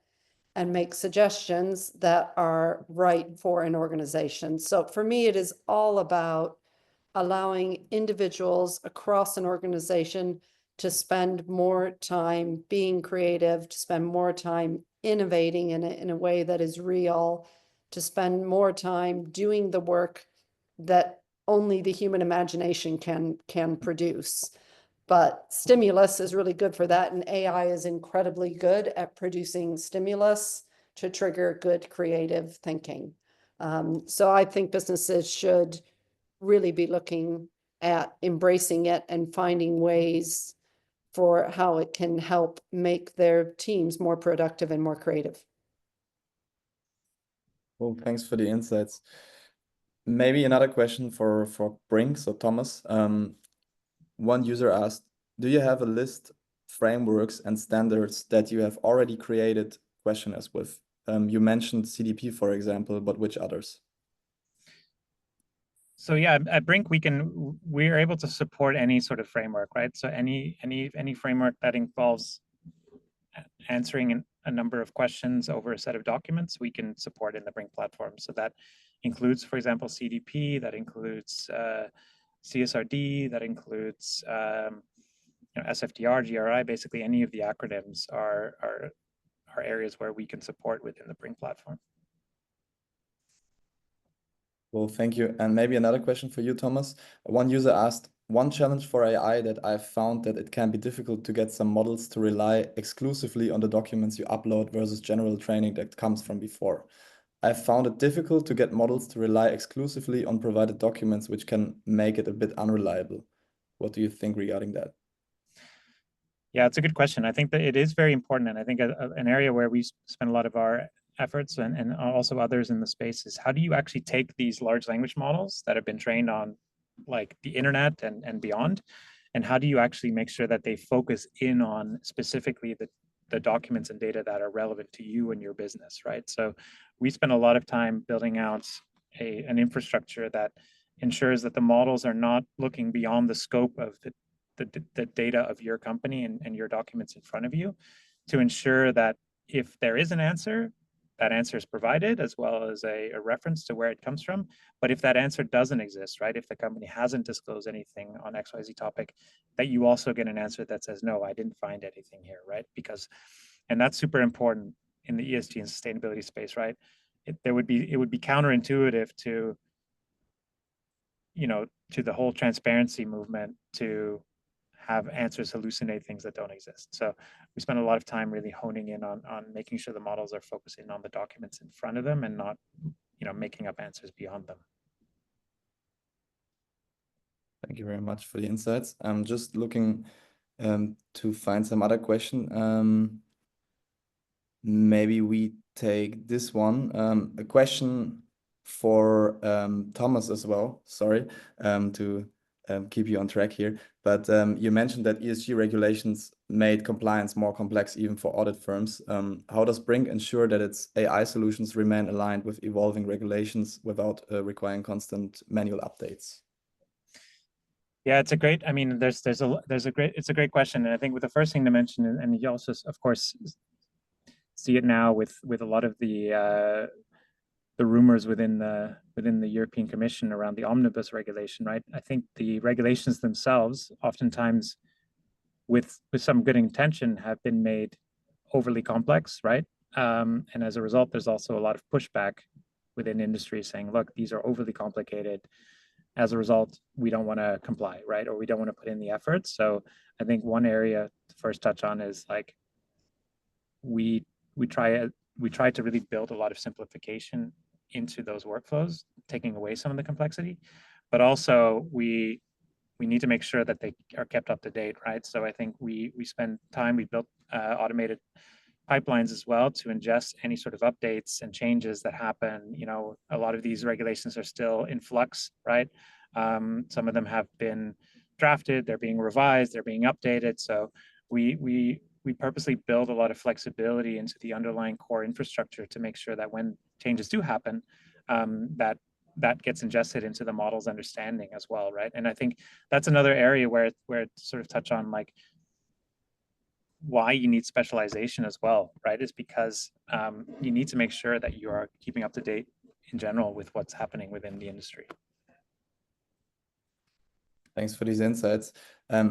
and make suggestions that are right for an organization. So for me, it is all about allowing individuals across an organization to spend more time being creative, to spend more time innovating in a way that is real, to spend more time doing the work that only the human imagination can produce. But stimulus is really good for that, and AI is incredibly good at producing stimulus to trigger good creative thinking. So I think businesses should really be looking at embracing it and finding ways for how it can help make their teams more productive and more creative. Well, thanks for the insights. Maybe another question for Briink, so Thomas. One user asked, do you have a list, frameworks, and standards that you have already created questionnaires with? You mentioned CDP, for example, but which others? So yeah, at Briink, we're able to support any sort of framework, right? So any framework that involves answering a number of questions over a set of documents, we can support in the Briink platform. So that includes, for example, CDP, that includes CSRD, that includes SFDR, GRI. Basically, any of the acronyms are areas where we can support within the Briink platform. Well, thank you. And maybe another question for you, Thomas. One user asked, one challenge for AI that I've found that it can be difficult to get some models to rely exclusively on the documents you upload versus general training that comes from before. I've found it difficult to get models to rely exclusively on provided documents, which can make it a bit unreliable. What do you think regarding that? Yeah, it's a good question. I think that it is very important, and I think an area where we spend a lot of our efforts and also others in the space is how do you actually take these large language models that have been trained on like the internet and beyond, and how do you actually make sure that they focus in on specifically the documents and data that are relevant to you and your business, right? So we spend a lot of time building out an infrastructure that ensures that the models are not looking beyond the scope of the data of your company and your documents in front of you, to ensure that if there is an answer, that answer is provided, as well as a reference to where it comes from. But if that answer doesn't exist, right, if the company hasn't disclosed anything on XYZ topic, that you also get an answer that says, no, I didn't find anything here, right? Because, and that's super important in the ESG and sustainability space, right? It would be counterintuitive to, you know, to the whole transparency movement to have answers hallucinate things that don't exist. So we spend a lot of time really honing in on making sure the models are focusing on the documents in front of them and not, you know, making up answers beyond them. Thank you very much for the insights. I'm just looking to find some other question. Maybe we take this one. A question for Thomas as well. Sorry to keep you on track here. But you mentioned that ESG regulations made compliance more complex even for audit firms. How does Briink ensure that its AI solutions remain aligned with evolving regulations without requiring constant manual updates? Yeah, it's a great, I mean, it's a great question. And I think with the first thing to mention, and you also, of course, see it now with a lot of the rumors within the European Commission around the omnibus regulation, right? I think the regulations themselves, oftentimes with some good intention, have been made overly complex, right? And as a result, there's also a lot of pushback within industry saying, look, these are overly complicated. As a result, we don't want to comply, right? Or we don't want to put in the effort. So I think one area to first touch on is like, we try to really build a lot of simplification into those workflows, taking away some of the complexity, but also we need to make sure that they are kept up to date, right? So I think we spend time, we built automated pipelines as well to ingest any sort of updates and changes that happen. You know, a lot of these regulations are still in flux, right? Some of them have been drafted, they're being revised, they're being updated. So we purposely build a lot of flexibility into the underlying core infrastructure to make sure that when changes do happen, that gets ingested into the model's understanding as well, right? And I think that's another area where it sort of touch on like why you need specialization as well, right? Is because you need to make sure that you are keeping up to date in general with what's happening within the industry. Thanks for these insights.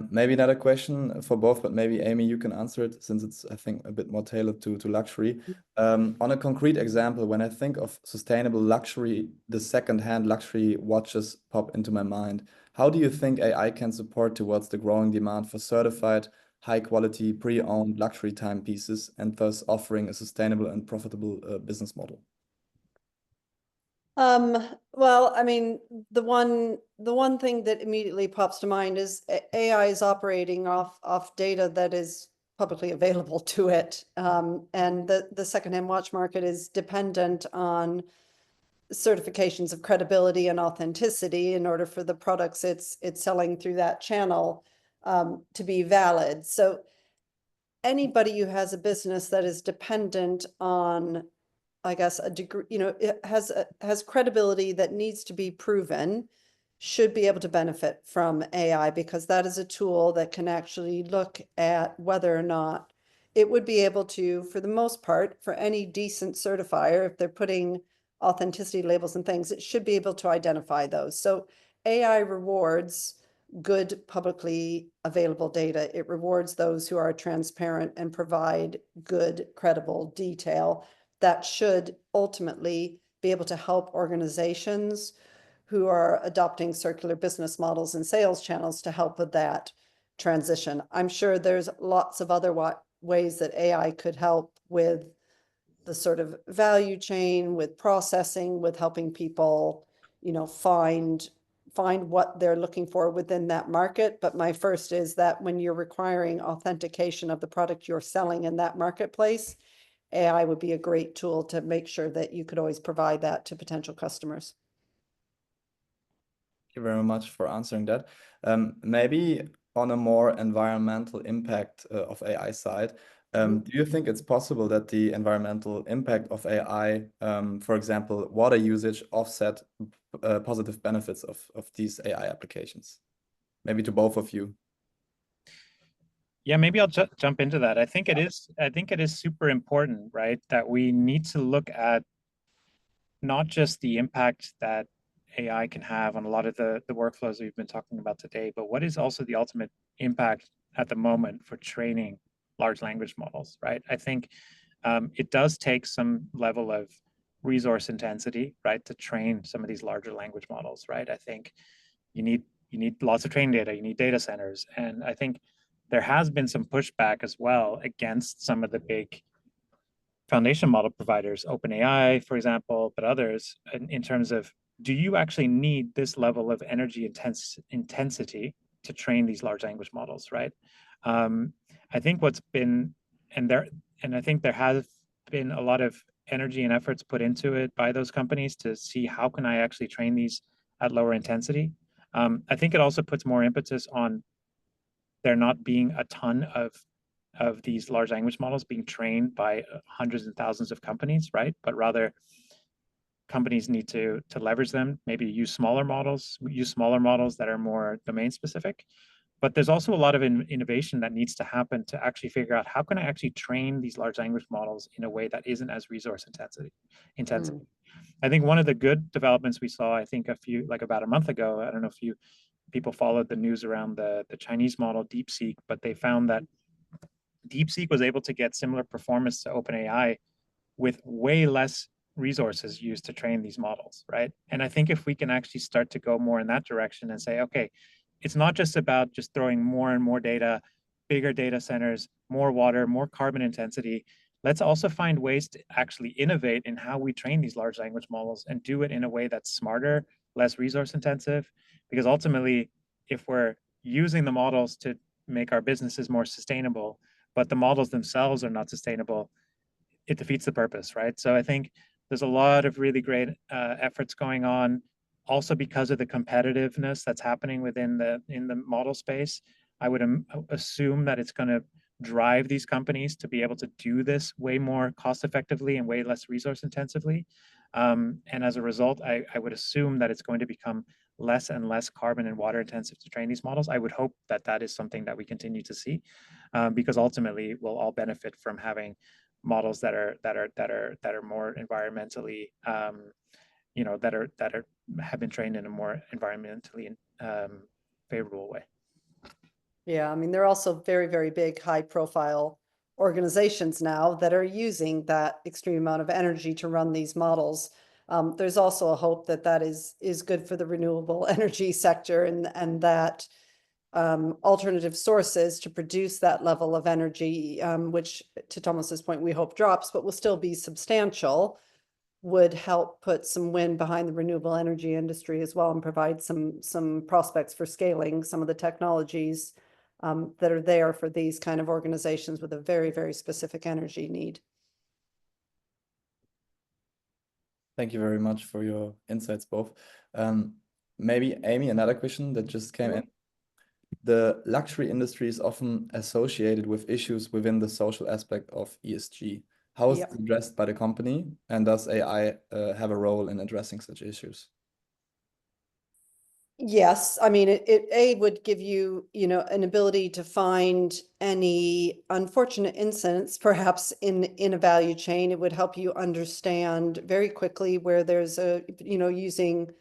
Maybe another question for both, but maybe Amy, you can answer it since it's, I think, a bit more tailored to luxury. On a concrete example, when I think of sustainable luxury, the second-hand luxury watches pop into my mind. How do you think AI can support towards the growing demand for certified, high-quality, pre-owned luxury timepieces and thus offering a sustainable and profitable business model? Well, I mean, the one thing that immediately pops to mind is AI is operating off data that is publicly available to it. And the secondhand watch market is dependent on certifications of credibility and authenticity in order for the products it's selling through that channel to be valid. So anybody who has a business that is dependent on, I guess, a degree, you know, it has credibility that needs to be proven, should be able to benefit from AI, because that is a tool that can actually look at whether or not it would be able to, for the most part, for any decent certifier, if they're putting authenticity labels and things, it should be able to identify those. So AI rewards good publicly available data. It rewards those who are transparent and provide good, credible detail that should ultimately be able to help organizations who are adopting circular business models and sales channels to help with that transition. I'm sure there's lots of other ways that AI could help with the sort of value chain, with processing, with helping people, you know, find what they're looking for within that market. But my first is that when you're requiring authentication of the product you're selling in that marketplace, AI would be a great tool to make sure that you could always provide that to potential customers. Thank you very much for answering that. Maybe on a more environmental impact of AI side, do you think it's possible that the environmental impact of AI, for example, water usage, offset positive benefits of these AI applications? Maybe to both of you. Yeah, maybe I'll jump into that. I think it is super important, right, that we need to look at not just the impact that AI can have on a lot of the workflows we've been talking about today, but what is also the ultimate impact at the moment for training large language models, right? I think it does take some level of resource intensity, right, to train some of these larger language models, right? I think you need lots of training data, you need data centers, and I think there has been some pushback as well against some of the big foundation model providers, OpenAI, for example, but others, in terms of, do you actually need this level of energy intensity to train these large language models, right? I think what's been, and I think there has been a lot of energy and efforts put into it by those companies to see how can I actually train these at lower intensity. I think it also puts more impetus on there not being a ton of these large language models being trained by hundreds and thousands of companies, right? But rather, companies need to leverage them, maybe use smaller models that are more domain specific. But there's also a lot of innovation that needs to happen to actually figure out how can I actually train these large language models in a way that isn't as resource intensive. I think one of the good developments we saw, I think about a month ago, I don't know if people followed the news around the Chinese model DeepSeek, but they found that DeepSeek was able to get similar performance to OpenAI with way less resources used to train these models, right? And I think if we can actually start to go more in that direction and say, okay, it's not just about just throwing more and more data, bigger data centers, more water, more carbon intensity. Let's also find ways to actually innovate in how we train these large language models and do it in a way that's smarter, less resource intensive. Because ultimately, if we're using the models to make our businesses more sustainable, but the models themselves are not sustainable, it defeats the purpose, right? So I think there's a lot of really great efforts going on. Also, because of the competitiveness that's happening in the model space, I would assume that it's going to drive these companies to be able to do this way more cost effectively and way less resource intensively. And as a result, I would assume that it's going to become less and less carbon and water intensive to train these models. I would hope that that is something that we continue to see, because ultimately we'll all benefit from having models that are more environmentally, have been trained in a more environmentally favorable way. Yeah, I mean, there are also very, very big, high-profile organizations now that are using that extreme amount of energy to run these models. There's also a hope that that is good for the renewable energy sector, and that alternative sources to produce that level of energy, which, to Thomas's point, we hope drops, but will still be substantial, would help put some wind behind the renewable energy industry as well, and provide some prospects for scaling some of the technologies that are there for these kind of organizations with a very, very specific energy need. Thank you very much for your insights, both. Maybe, Amy, another question that just came in. The luxury industry is often associated with issues within the social aspect of ESG. How is it addressed by the company, and does AI have a role in addressing such issues? Yes, I mean, it would give you, an ability to find any unfortunate incidents, perhaps in a value chain. It would help you understand very quickly where there's using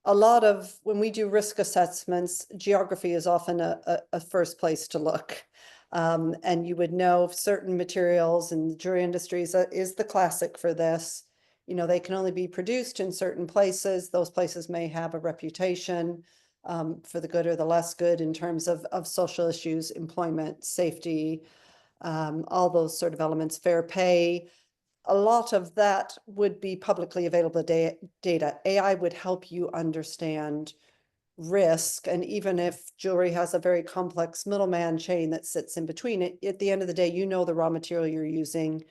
a lot of, when we do risk assessments, geography is often a first place to look. And you would know certain materials, and the jewelry industry is the classic for this. They can only be produced in certain places. Those places may have a reputation for the good or the less good in terms of social issues, employment, safety, all those sort of elements, fair pay. A lot of that would be publicly available data. AI would help you understand risk, and even if jewelry has a very complex middleman chain that sits in between it, at the end of the day, the raw material you're using,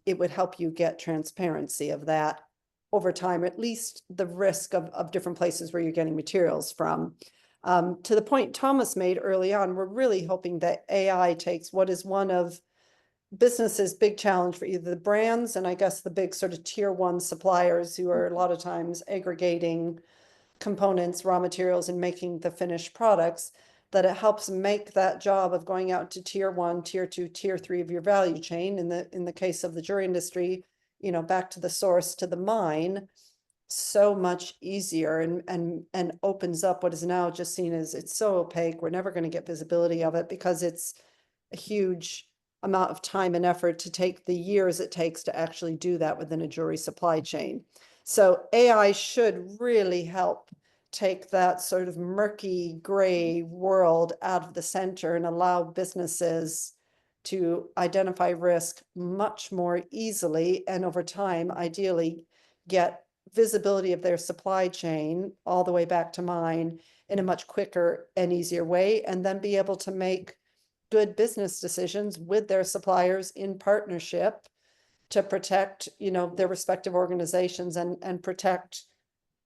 it would help you get transparency of that over time, at least the risk of different places where you're getting materials from. To the point Thomas made early on, we're really hoping that AI takes what is one of business's big challenge for either the brands and I guess the big sort of tier one suppliers who are a lot of times aggregating components, raw materials, and making the finished products, that it helps make that job of going out to tier one, tier two, tier three of your value chain. In the case of the jewelry industry, back to the source, to the mine, so much easier and opens up what is now just seen as it's so opaque. We're never going to get visibility of it because it's a huge amount of time and effort to take the years it takes to actually do that within a jewelry supply chain. So AI should really help take that sort of murky gray world out of the center and allow businesses to identify risk much more easily and over time, ideally, get visibility of their supply chain all the way back to mine in a much quicker and easier way, and then be able to make good business decisions with their suppliers in partnership to protect, their respective organizations and protect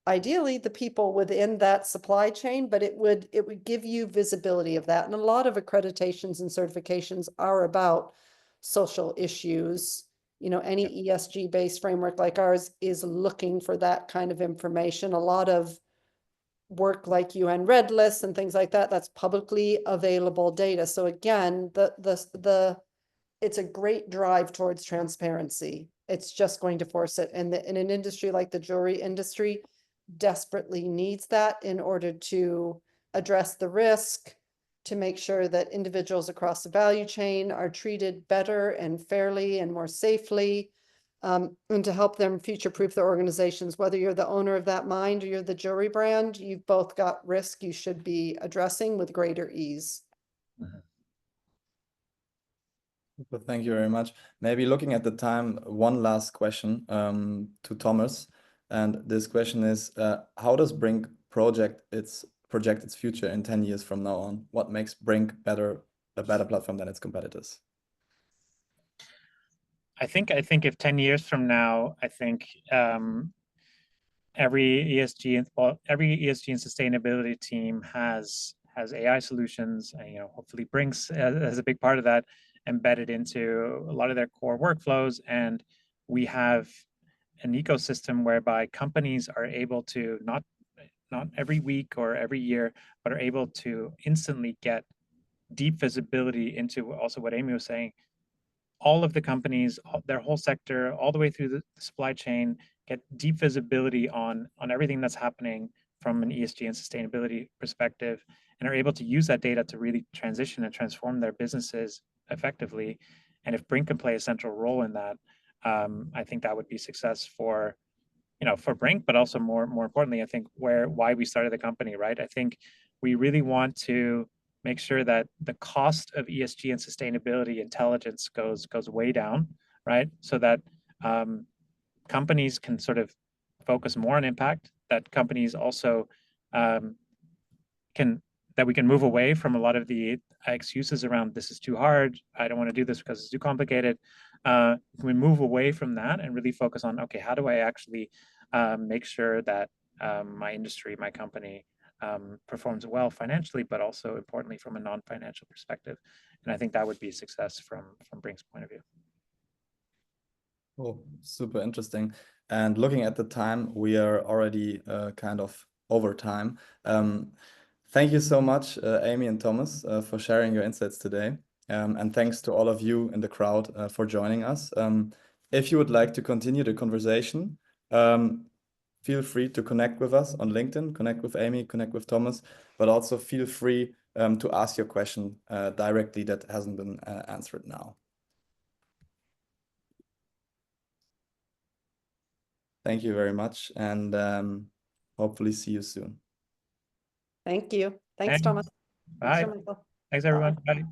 ideally the people within that supply chain, but it would give you visibility of that. And a lot of accreditations and certifications are about social issues. Any ESG based framework like ours is looking for that kind of information. A lot of work like UN Red Lists and things like that, that's publicly available data. So again, it's a great drive towards transparency. It's just going to force it. And in an industry like the jewelry industry, desperately needs that in order to address the risk, to make sure that individuals across the value chain are treated better and fairly and more safely, and to help them future-proof their organizations. Whether you're the owner of that mine or you're the jewelry brand, you've both got risk you should be addressing with greater ease. Well, thank you very much. Maybe looking at the time, one last question to Thomas. And this question is, how does Briink project its future in 10 years from now on? What makes Briink a better platform than its competitors? I think if 10 years from now, I think every ESG and sustainability team has AI solutions, and hopefully Brink's as a big part of that embedded into a lot of their core workflows, and we have an ecosystem whereby companies are able to not every week or every year, but are able to instantly get deep visibility into also what Amy was saying. All of the companies, their whole sector, all the way through the supply chain, get deep visibility on everything that's happening from an ESG and sustainability perspective, and are able to use that data to really transition and transform their businesses effectively. And if Briink can play a central role in that, I think that would be success for Briink, but also more importantly, I think why we started the company, right? I think we really want to make sure that the cost of ESG and sustainability intelligence goes way down, right? So that companies can sort of focus more on impact, that companies also that we can move away from a lot of the excuses around this is too hard, I don't want to do this because it's too complicated. We move away from that and really focus on, okay, how do I actually make sure that my industry, my company performs well financially, but also importantly from a non-financial perspective. And I think that would be success from Brink's point of view. Cool, super interesting. And looking at the time, we are already kind of over time. Thank you so much, Amy and Thomas, for sharing your insights today. And thanks to all of you in the crowd for joining us. If you would like to continue the conversation, feel free to connect with us on LinkedIn, connect with Amy, connect with Thomas, but also feel free to ask your question directly that hasn't been answered now. Thank you very much, and hopefully see you soon. Thank you. Thanks, Thomas. Bye. Thanks, Thanks, everyone. Bye.